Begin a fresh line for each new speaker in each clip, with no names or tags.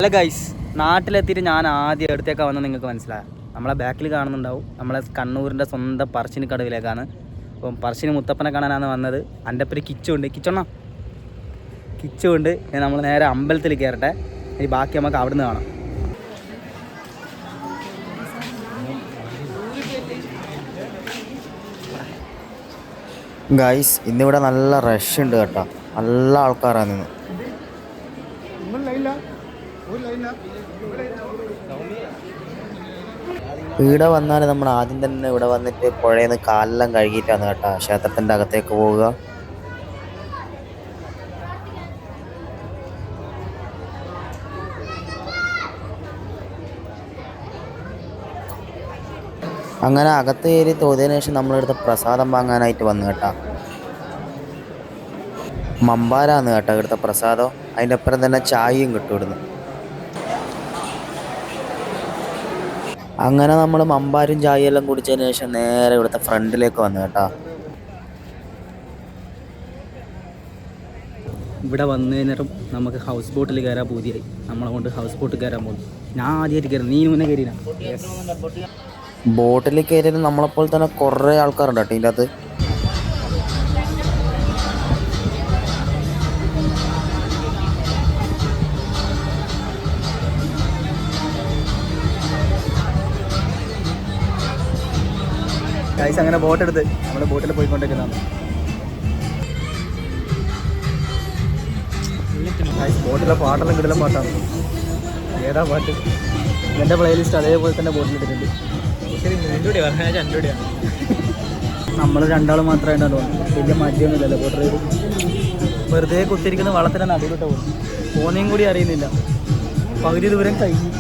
അല്ല ഗൈസ്, നാട്ടിലെത്തിയിട്ട് ഞാൻ ആദ്യം എടുത്തേക്കാ വന്നത് നിങ്ങൾക്ക് മനസ്സിലായി. നമ്മളെ ബാക്കിൽ കാണുന്നുണ്ടാവും, നമ്മളെ കണ്ണൂരിൻ്റെ സ്വന്തം പറശ്ശിനി കടവിലേക്കാണ്. അപ്പം പറശ്ശിനി മുത്തപ്പനെ കാണാനാണ് വന്നത്. എൻ്റെ പേര് കിച്ചുണ്ട്. കിച്ചുണ്ട്. നമ്മൾ നേരെ അമ്പലത്തിൽ കയറട്ടെ. ഇനി ബാക്കി നമുക്ക് അവിടെ നിന്ന് കാണാം.
ഗൈസ്, ഇന്നിവിടെ നല്ല റഷ് ഉണ്ട് കേട്ടോ. നല്ല ആൾക്കാരാണ് ഇന്ന്. ഇവിടെ വന്നാൽ നമ്മൾ ആദ്യം തന്നെ ഇവിടെ വന്നിട്ട് പുഴയിൽ നിന്ന് കാലെല്ലാം കഴുകിയിട്ടാണ് കേട്ടോ ക്ഷേത്രത്തിൻ്റെ അകത്തേക്ക് പോവുക. അങ്ങനെ അകത്ത് കയറി തോതിയതിനു ശേഷം നമ്മളെടുത്ത് പ്രസാദം വാങ്ങാനായിട്ട് വന്നു കേട്ടോ. മമ്പാരാന്ന് കേട്ടോ ഇവിടുത്തെ പ്രസാദം. അതിൻ്റെ ഒപ്പം തന്നെ ചായയും കിട്ടും ഇവിടുന്ന്. അങ്ങനെ നമ്മൾ മമ്പാരും ചായയെല്ലാം കുടിച്ചതിന് ശേഷം നേരെ ഇവിടുത്തെ ഫ്രണ്ടിലേക്ക് വന്നു കേട്ടോ.
ഇവിടെ വന്നു കഴിഞ്ഞിട്ടും നമുക്ക് ഹൗസ് ബോട്ടിൽ കയറാൻ പൂതിയായി. നമ്മളെ കൊണ്ട് ഹൗസ് ബോട്ടിൽ കയറാൻ പോകുന്നു. ഞാൻ ആദ്യമായിട്ട് കയറി, നീ മുന്നേ കയറിനാ?
ബോട്ടിൽ കയറിയത് നമ്മളെപ്പോലെ തന്നെ കുറേ ആൾക്കാരുണ്ട് കേട്ടോ ഇതിൻ്റെ അകത്ത്.
ഗൈസ്, അങ്ങനെ ബോട്ടെടുത്ത് നമ്മൾ ബോട്ടിൽ പോയിക്കൊണ്ടിരിക്കുന്നതാണ്. ബോട്ടിലെ പാട്ടെല്ലാം കിടലും പാട്ടാണ്. ഏതാ പാട്ട്? എൻ്റെ പ്ലേലിസ്റ്റ് അതേപോലെ തന്നെ ബോട്ടിലിട്ടിട്ടുണ്ട്. നമ്മൾ രണ്ടാൾ മാത്രമേ ഉണ്ടാവുള്ളൂ. വലിയ മടിയൊന്നുമില്ലല്ലോ ബോട്ടിൽ. വെറുതെ കുത്തിരിക്കുന്ന വള്ളത്തിൻ്റെ നടുവിലിട്ട് പോകും. പോന്നെയും കൂടി അറിയുന്നില്ല. പകുതി ദൂരം കഴിഞ്ഞു.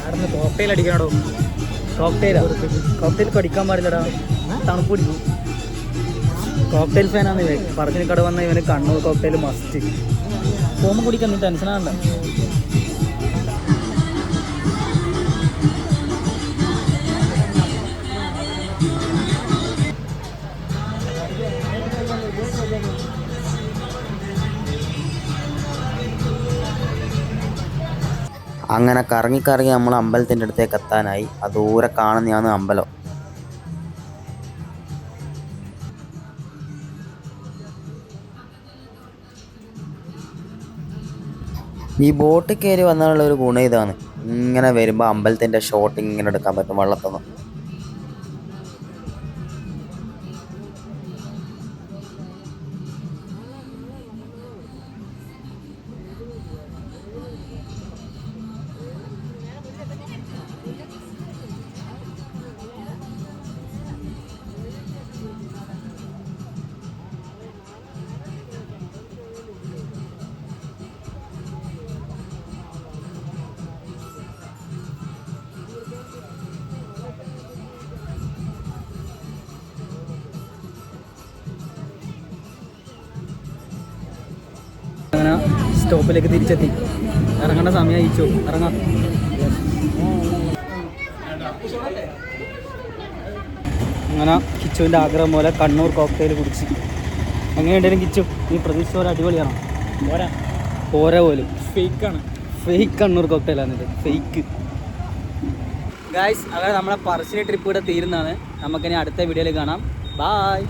ആടുന്ന് കോക്ടെയിൽ അടിക്കണോ? കോക്ടെയിൽ കടിക്കാൻ പാടില്ലടാ, തണുപ്പ് പിടിക്കും. കോക്ടെയിൽ ഫാനാണ് ഇവൻ. പറശ്ശിനി കട വന്ന ഇവന് കണ്ണൂർ കോക്ടെയിൽ മസ്റ്റ്. പോകുമ്പോൾ കുടിക്കാൻ നീ ടെൻഷനാകണ്ട.
അങ്ങനെ കറങ്ങി നമ്മൾ അമ്പലത്തിൻ്റെ അടുത്തേക്ക് എത്താനായി. അത് ദൂരെ കാണുന്നതാണ് അമ്പലം. ഈ ബോട്ട് കയറി വന്നാലുള്ള ഒരു ഗുണം ഇതാണ്, ഇങ്ങനെ വരുമ്പോൾ അമ്പലത്തിൻ്റെ ഷോട്ട് ഇങ്ങനെ എടുക്കാൻ പറ്റും വെള്ളത്തുനിന്ന്.
അങ്ങനെ സ്റ്റോപ്പിലേക്ക് തിരിച്ചെത്തി. ഇറങ്ങേണ്ട സമയം അയച്ചു. ഇറങ്ങാം. അങ്ങനെ കിച്ചുവിൻ്റെ ആഗ്രഹം പോലെ കണ്ണൂർ കോക്ടെയിൽ കുടിച്ച്. എങ്ങനെയുണ്ടായിരുന്നു കിച്ചു? നീ പ്രതീക്ഷിച്ച പോലെ അടിപൊളിയാണോ? പോരാ പോലും. ഫേക്ക് കണ്ണൂർ കോക്ടെയിലാണിത്. ഫേക്ക്. ഗായ്സ്, അങ്ങനെ നമ്മളെ പറശ്ശിനി ട്രിപ്പ് ഇവിടെ തീരുന്നതാണ്. നമുക്കിനി അടുത്ത വീഡിയോയിൽ കാണാം. ബായ്.